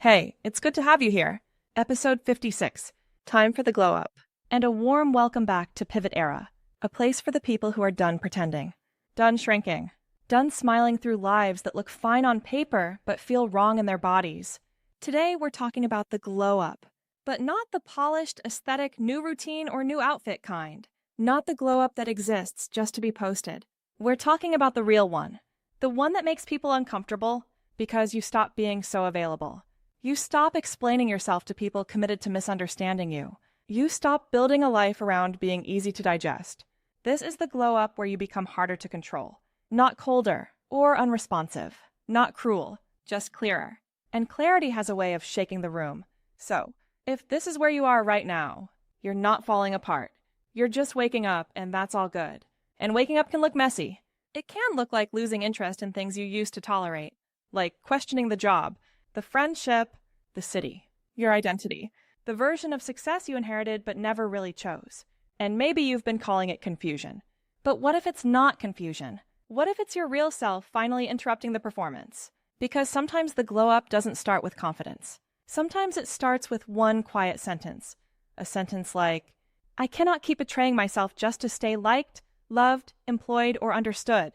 Hey, it's good to have you here. Episode 56, Time for the Glow Up. And a warm welcome back to Pivot Era, a place for the people who are done pretending, done shrinking, done smiling through lives that look fine on paper but feel wrong in their bodies. Today we're talking about the glow up, but not the polished, aesthetic, new routine or new outfit kind. Not the glow up that exists just to be posted. We're talking about the real one. The one that makes people uncomfortable because you stop being so available. You stop explaining yourself to people committed to misunderstanding you. You stop building a life around being easy to digest. This is the glow up where you become harder to control. Not colder or unresponsive. Not cruel, just clearer. And clarity has a way of shaking the room. So, if this is where you are right now, you're not falling apart. You're just waking up, and that's all good. And waking up can look messy. It can look like losing interest in things you used to tolerate, like questioning the job, the friendship, the city, your identity, the version of success you inherited but never really chose. And maybe you've been calling it confusion. But what if it's not confusion? What if it's your real self finally interrupting the performance? Because sometimes the glow up doesn't start with confidence. Sometimes it starts with one quiet sentence. A sentence like, I cannot keep betraying myself just to stay liked, loved, employed, or understood.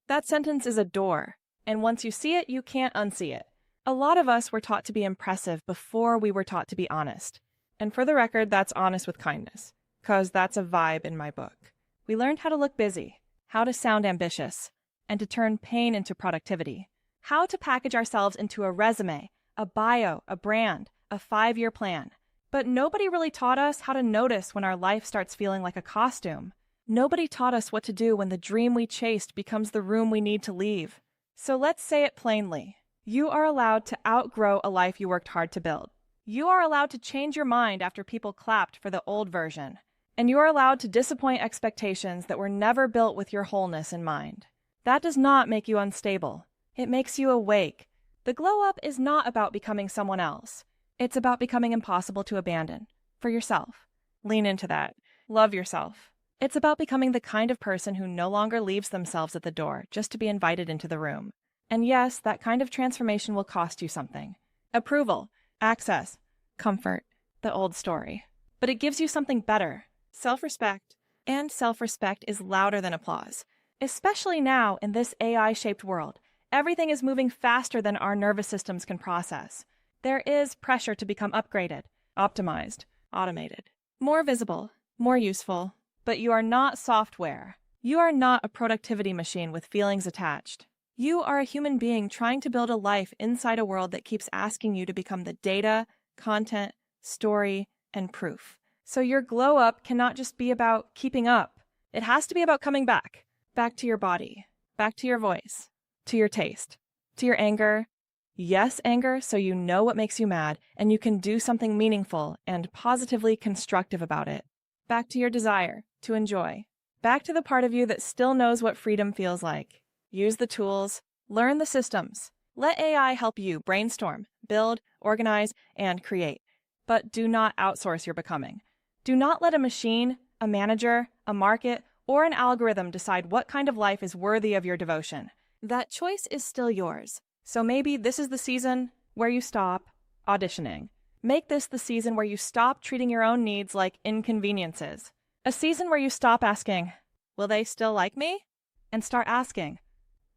That sentence is a door, and once you see it, you can't unsee it. A lot of us were taught to be impressive before we were taught to be honest. And for the record, that's honest with kindness, 'cause that's a vibe in my book. We learned how to look busy, how to sound ambitious, and to turn pain into productivity. How to package ourselves into a resume, a bio, a brand, a 5-year plan. But nobody really taught us how to notice when our life starts feeling like a costume. Nobody taught us what to do when the dream we chased becomes the room we need to leave. So let's say it plainly. You are allowed to outgrow a life you worked hard to build. You are allowed to change your mind after people clapped for the old version. And you are allowed to disappoint expectations that were never built with your wholeness in mind. That does not make you unstable. It makes you awake. The glow up is not about becoming someone else. It's about becoming impossible to abandon. For yourself. Lean into that. Love yourself. It's about becoming the kind of person who no longer leaves themselves at the door just to be invited into the room. And yes, that kind of transformation will cost you something. Approval, access, comfort, the old story. But it gives you something better, self-respect. And self-respect is louder than applause. Especially now in this AI-shaped world, everything is moving faster than our nervous systems can process. There is pressure to become upgraded, optimized, automated, more visible, more useful. But you are not software. You are not a productivity machine with feelings attached. You are a human being trying to build a life inside a world that keeps asking you to become the data, content, story, and proof. So your glow up cannot just be about keeping up. It has to be about coming back. Back to your body. Back to your voice. To your taste. To your anger. Yes, anger, so you know what makes you mad, and you can do something meaningful and positively constructive about it. Back to your desire to enjoy. Back to the part of you that still knows what freedom feels like. Use the tools, learn the systems. Let AI help you brainstorm, build, organize, and create. But do not outsource your becoming. Do not let a machine, a manager, a market, or an algorithm decide what kind of life is worthy of your devotion. That choice is still yours. So maybe this is the season where you stop auditioning. Make this the season where you stop treating your own needs like inconveniences. A season where you stop asking, will they still like me? And start asking,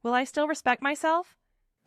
will I still respect myself?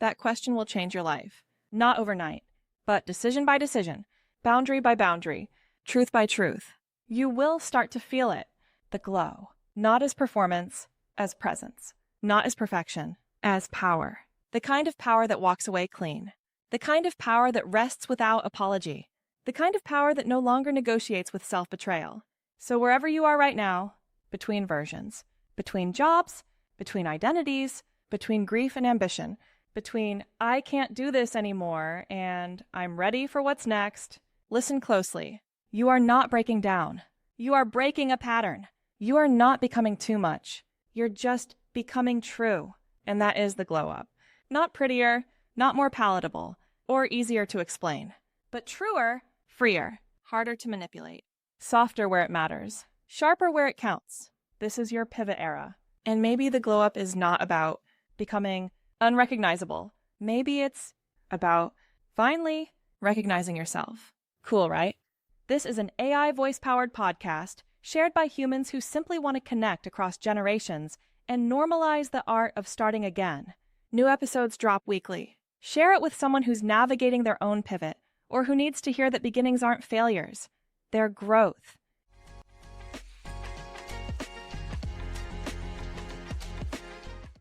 That question will change your life. Not overnight, but decision by decision, boundary by boundary, truth by truth. You will start to feel it, the glow, not as performance, as presence, not as perfection, as power. The kind of power that walks away clean. The kind of power that rests without apology. The kind of power that no longer negotiates with self-betrayal. So wherever you are right now, between versions, between jobs, between identities, between grief and ambition, between I can't do this anymore and I'm ready for what's next, listen closely. You are not breaking down. You are breaking a pattern. You are not becoming too much. You're just becoming true. And that is the glow up. Not prettier, not more palatable, or easier to explain, but truer, freer, harder to manipulate, softer where it matters, sharper where it counts. This is your pivot era. And maybe the glow up is not about becoming unrecognizable. Maybe it's about finally recognizing yourself. Cool, right? This is an AI voice-powered podcast shared by humans who simply want to connect across generations and normalize the art of starting again. New episodes drop weekly. Share it with someone who's navigating their own pivot or who needs to hear that beginnings aren't failures. They're growth.